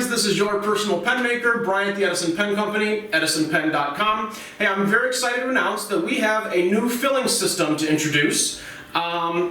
friends, this is your personal pen maker, Brian at the Edison Pen Company, edisonpen.com. Hey, I'm very excited to announce that we have a new filling system to introduce.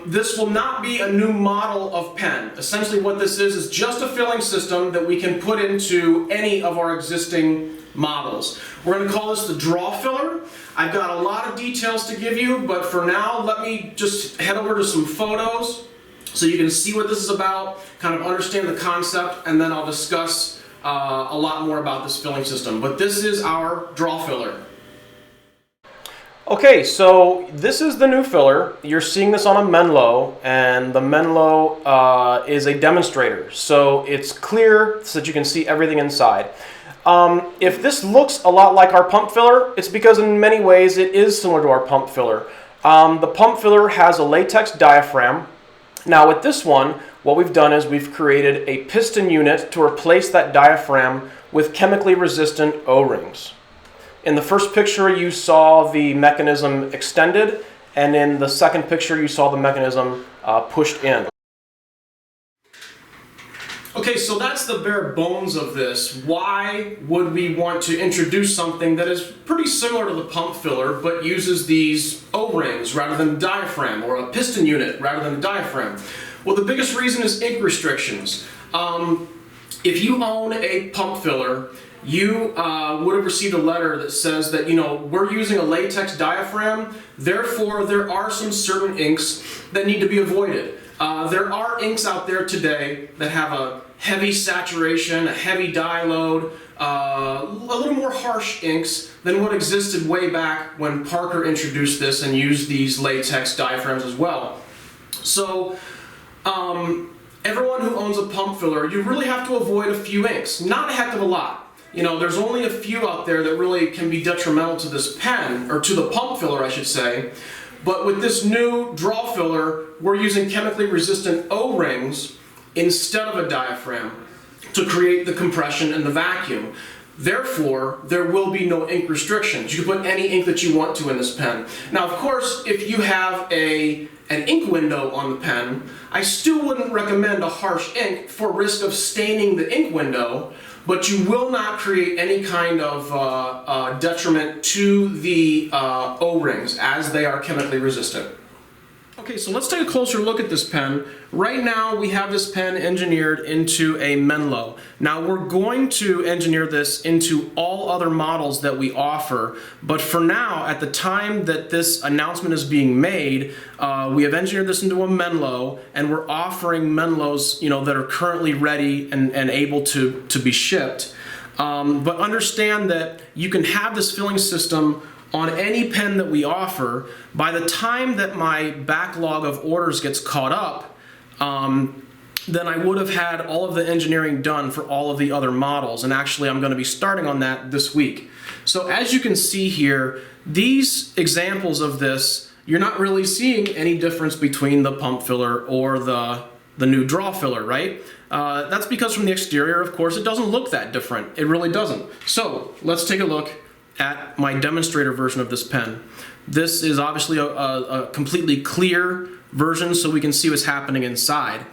This will not be a new model of pen. Essentially what this is just a filling system that we can put into any of our existing models. We're going to call this the draw filler. I've got a lot of details to give you, but for now let me just head over to some photos so you can see what this is about, kind of understand the concept, and then I'll discuss a lot more about this filling system. But this is our draw filler. Okay, so this is the new filler. You're seeing this on a Menlo, and the Menlo is a demonstrator, so it's clear so that you can see everything inside. If this looks a lot like our pump filler, it's because in many ways it is similar to our pump filler. The pump filler has a latex diaphragm. Now with this one, what we've done is we've created a piston unit to replace that diaphragm with chemically resistant O-rings. In the first picture you saw the mechanism extended, and in the second picture you saw the mechanism pushed in. Okay, so that's the bare bones of this. Why would we want to introduce something that is pretty similar to the pump filler but uses these O-rings rather than the diaphragm, or a piston unit rather than the diaphragm? Well, the biggest reason is ink restrictions. If you own a pump filler, you would have received a letter that says that, we're using a latex diaphragm, therefore there are some certain inks that need to be avoided. There are inks out there today that have a heavy saturation, a heavy dye load, a little more harsh inks than what existed way back when Parker introduced this and used these latex diaphragms as well. So everyone who owns a pump filler, you really have to avoid a few inks, not a heck of a lot. There's only a few out there that really can be detrimental to this pen, or to the pump filler I should say. But with this new draw filler, we're using chemically resistant O-rings instead of a diaphragm to create the compression and the vacuum. Therefore, there will be no ink restrictions. You can put any ink that you want to in this pen. Now, of course, if you have an ink window on the pen, I still wouldn't recommend a harsh ink for risk of staining the ink window, but you will not create any kind of detriment to the O-rings as they are chemically resistant. Okay, so let's take a closer look at this pen. Right now we have this pen engineered into a Menlo. Now we're going to engineer this into all other models that we offer, but for now, at the time that this announcement is being made, we have engineered this into a Menlo, and we're offering Menlos that are currently ready and able to be shipped. But understand that you can have this filling system on any pen that we offer. By the time that my backlog of orders gets caught up, then I would have had all of the engineering done for all of the other models, and actually I'm going to be starting on that this week. So as you can see here, these examples of this, you're not really seeing any difference between the pump filler or the new draw filler, right? That's because from the exterior, of course, it doesn't look that different. It really doesn't. So let's take a look at my demonstrator version of this pen. This is obviously a completely clear version so we can see what's happening inside.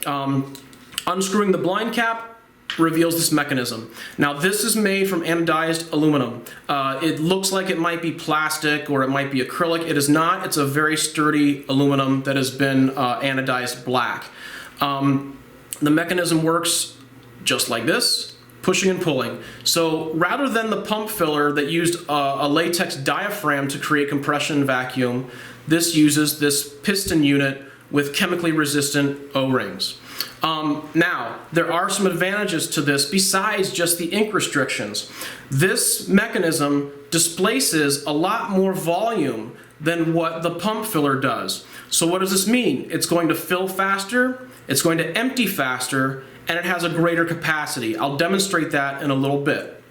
Unscrewing the blind cap reveals this mechanism. Now this is made from anodized aluminum. It looks like it might be plastic or it might be acrylic. It is not. It's a very sturdy aluminum that has been anodized black. The mechanism works just like this, pushing and pulling. So rather than the pump filler that used a latex diaphragm to create compression and vacuum, this uses this piston unit with chemically resistant O-rings. Now, there are some advantages to this besides just the ink restrictions. This mechanism displaces a lot more volume than what the pump filler does. So what does this mean? It's going to fill faster, it's going to empty faster, and it has a greater capacity. I'll demonstrate that in a little bit.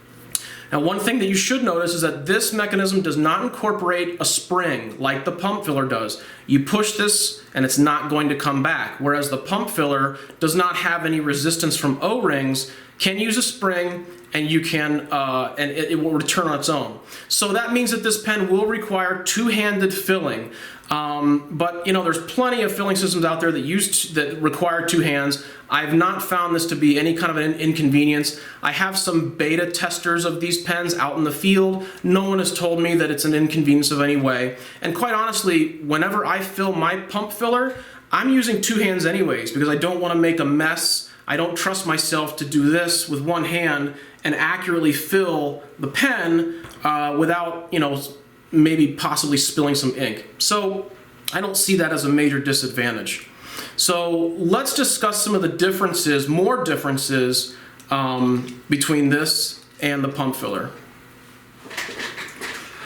Now, one thing that you should notice is that this mechanism does not incorporate a spring like the pump filler does. You push this and it's not going to come back, whereas the pump filler does not have any resistance from O-rings, can use a spring, and you can and it will return on its own. So that means that this pen will require two-handed filling. But there's plenty of filling systems out there that require two hands. I've not found this to be any kind of an inconvenience. I have some beta testers of these pens out in the field. No one has told me that it's an inconvenience of any way. And quite honestly, whenever I fill my pump filler, I'm using two hands anyways because I don't want to make a mess. I don't trust myself to do this with one hand and accurately fill the pen without, maybe possibly spilling some ink. So I don't see that as a major disadvantage. So let's discuss some of the more differences between this and the pump filler.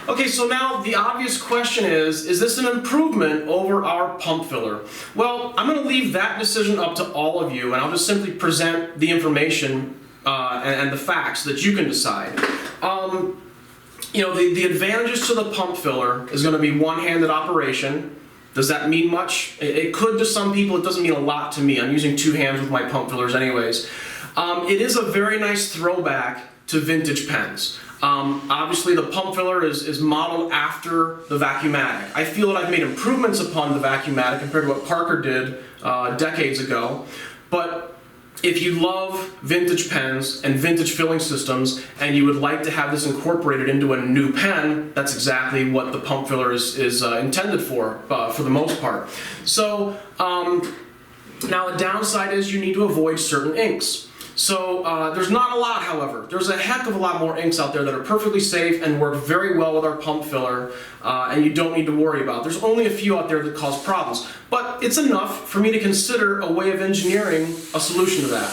Okay, so now the obvious question is this an improvement over our pump filler? Well, I'm going to leave that decision up to all of you, and I'll just simply present the information and the facts that you can decide. The advantages to the pump filler is going to be one-handed operation. Does that mean much? It could to some people. It doesn't mean a lot to me. I'm using two hands with my pump fillers anyways. It is a very nice throwback to vintage pens. Obviously the pump filler is modeled after the Vacuumatic. I feel that I've made improvements upon the Vacuumatic compared to what Parker did decades ago. But if you love vintage pens and vintage filling systems and you would like to have this incorporated into a new pen, that's exactly what the pump filler is intended for the most part. So now the downside is you need to avoid certain inks. So there's not a lot, however. There's a heck of a lot more inks out there that are perfectly safe and work very well with our pump filler, and you don't need to worry about. There's only a few out there that cause problems, but it's enough for me to consider a way of engineering a solution to that.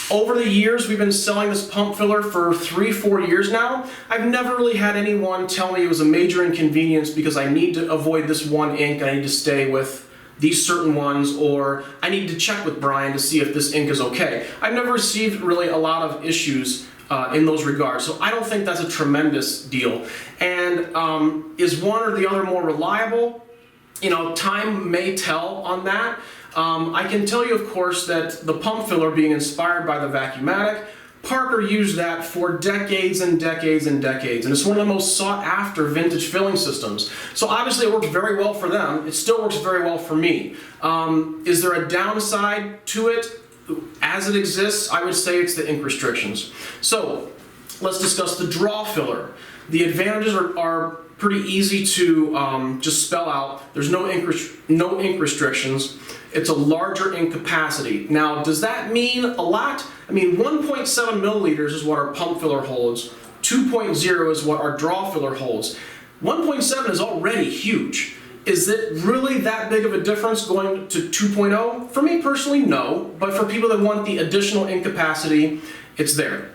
Over the years, we've been selling this pump filler for 3-4 years now. I've never really had anyone tell me it was a major inconvenience because I need to avoid this one ink and I need to stay with these certain ones, or I need to check with Brian to see if this ink is okay. I've never received really a lot of issues in those regards, so I don't think that's a tremendous deal. And is one or the other more reliable? Time may tell on that. I can tell you, of course, that the pump filler being inspired by the Vacuumatic, Parker used that for decades and decades and decades, and it's one of the most sought after vintage filling systems. So obviously it works very well for them. It still works very well for me. Is there a downside to it? As it exists, I would say it's the ink restrictions. So let's discuss the draw filler. The advantages are pretty easy to just spell out. There's no ink restrictions. It's a larger ink capacity. Now, does that mean a lot? I mean, 1.7 milliliters is what our pump filler holds. 2.0 is what our draw filler holds. 1.7 is already huge. Is it really that big of a difference going to 2.0? For me personally, no. But for people that want the additional ink capacity, it's there.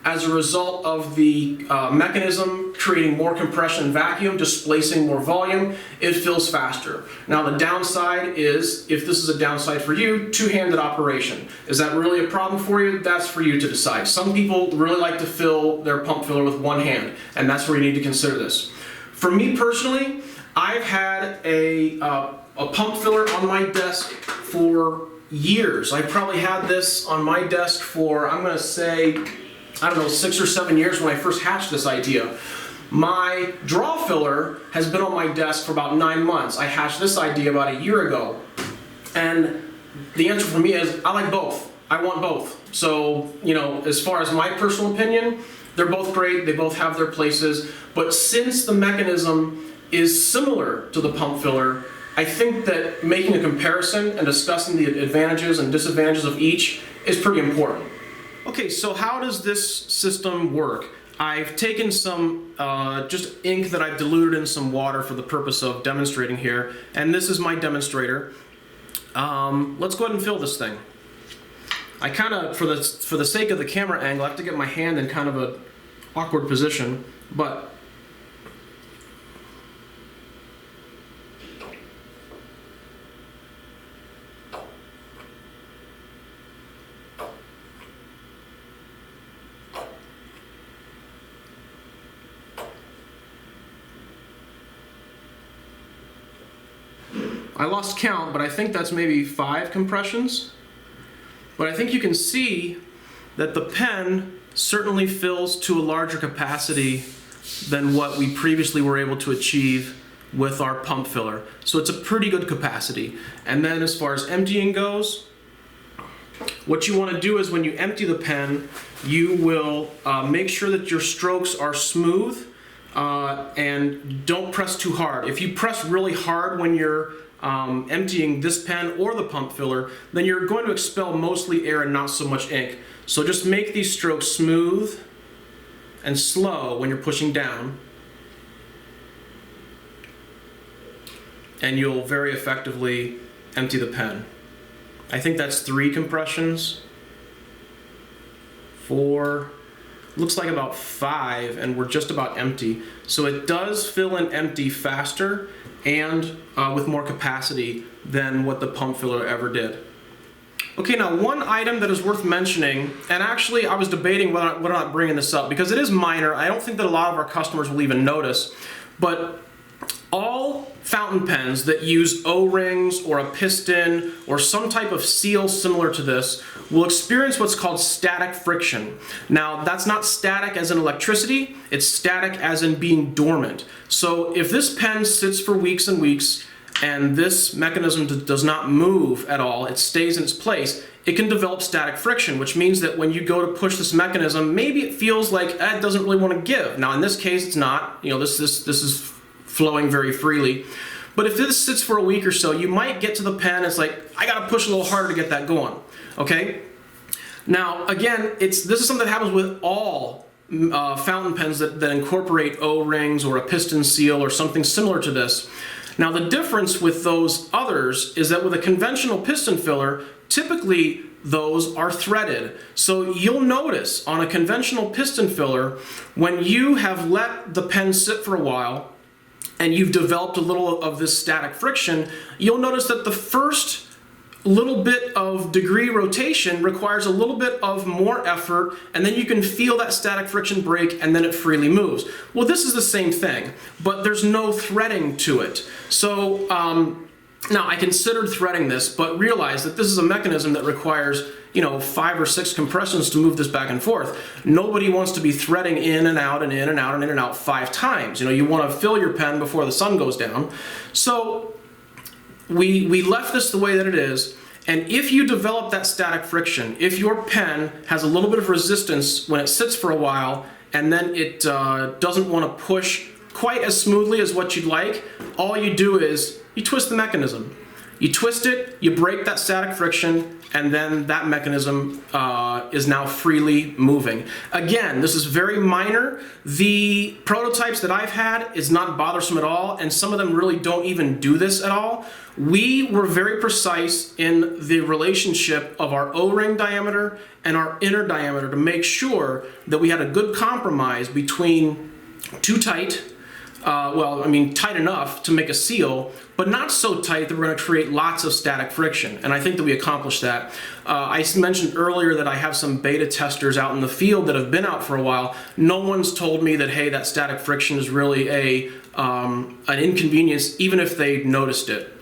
As a result of the mechanism creating more compression and vacuum, displacing more volume, it fills faster. Now the downside is, if this is a downside for you, two-handed operation. Is that really a problem for you? That's for you to decide. Some people really like to fill their pump filler with one hand, and that's where you need to consider this. For me personally, I've had a pump filler on my desk for years. I probably had this on my desk for, I'm going to say, I don't know, 6 or 7 years when I first hatched this idea. My draw filler has been on my desk for about 9 months. I hatched this idea about a year ago. And the answer for me is, I like both. I want both. So, as far as my personal opinion, they're both great. They both have their places. But since the mechanism is similar to the pump filler, I think that making a comparison and discussing the advantages and disadvantages of each is pretty important. Okay, so how does this system work? I've taken some just ink that I've diluted in some water for the purpose of demonstrating here, and this is my demonstrator. Let's go ahead and fill this thing. I kind of, for the sake of the camera angle, I have to get my hand in kind of an awkward position, but I lost count, but I think that's maybe 5 compressions. But I think you can see that the pen certainly fills to a larger capacity than what we previously were able to achieve with our pump filler. So it's a pretty good capacity. And then as far as emptying goes, what you want to do is when you empty the pen, you will make sure that your strokes are smooth and don't press too hard. If you press really hard when you're emptying this pen or the pump filler, then you're going to expel mostly air and not so much ink. So just make these strokes smooth and slow when you're pushing down, and you'll very effectively empty the pen. I think that's 3 compressions, 4, looks like about 5, and we're just about empty. So it does fill and empty faster and with more capacity than what the pump filler ever did. Okay, now one item that is worth mentioning, and actually I was debating whether or not bringing this up because it is minor. I don't think that a lot of our customers will even notice, but all fountain pens that use O-rings or a piston or some type of seal similar to this will experience what's called static friction. Now, that's not static as in electricity, it's static as in being dormant. So if this pen sits for weeks and weeks and this mechanism does not move at all, it stays in its place, it can develop static friction, which means that when you go to push this mechanism, maybe it feels like it doesn't really want to give. Now in this case, it's not. You know, this is flowing very freely. But if this sits for a week or so, you might get to the pen, it's like, I gotta push a little harder to get that going, okay? Now, again, this is something that happens with all fountain pens that incorporate O-rings or a piston seal or something similar to this. Now, the difference with those others is that with a conventional piston filler, typically those are threaded. So you'll notice on a conventional piston filler, when you have let the pen sit for a while, and you've developed a little of this static friction, you'll notice that the first little bit of degree rotation requires a little bit of more effort, and then you can feel that static friction break, and then it freely moves. Well, this is the same thing, but there's no threading to it. So now I considered threading this, but realized that this is a mechanism that requires 5 or 6 compressions to move this back and forth. Nobody wants to be threading in and out and in and out and in and out 5 times. You want to fill your pen before the sun goes down. So we left this the way that it is, and if you develop that static friction, if your pen has a little bit of resistance when it sits for a while and then it doesn't want to push quite as smoothly as what you'd like, all you do is you twist the mechanism. You twist it, you break that static friction, and then that mechanism is now freely moving. Again, this is very minor. The prototypes that I've had is not bothersome at all, and some of them really don't even do this at all. We were very precise in the relationship of our O-ring diameter and our inner diameter to make sure that we had a good compromise between too tight, tight enough to make a seal, but not so tight that we're going to create lots of static friction. And I think that we accomplished that. I mentioned earlier that I have some beta testers out in the field that have been out for a while. No one's told me that, hey, that static friction is really an inconvenience, even if they noticed it.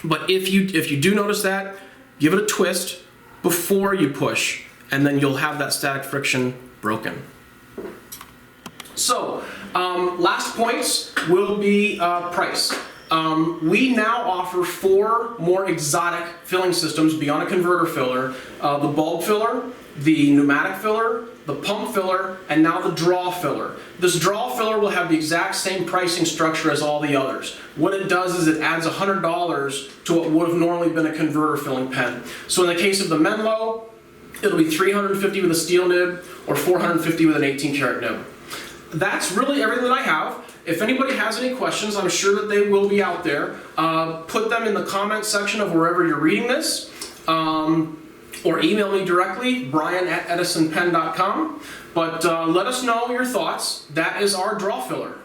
But if you do notice that, give it a twist before you push, and then you'll have that static friction broken. So, last points will be price. We now offer 4 more exotic filling systems beyond a converter filler. The bulb filler, the pneumatic filler, the pump filler, and now the draw filler. This draw filler will have the exact same pricing structure as all the others. What it does is it adds $100 to what would have normally been a converter filling pen. So in the case of the Menlo, it'll be $350 with a steel nib or $450 with an 18-karat nib. That's really everything that I have. If anybody has any questions, I'm sure that they will be out there. Put them in the comment section of wherever you're reading this, or email me directly, brian@edisonpen.com. But let us know your thoughts. That is our draw filler.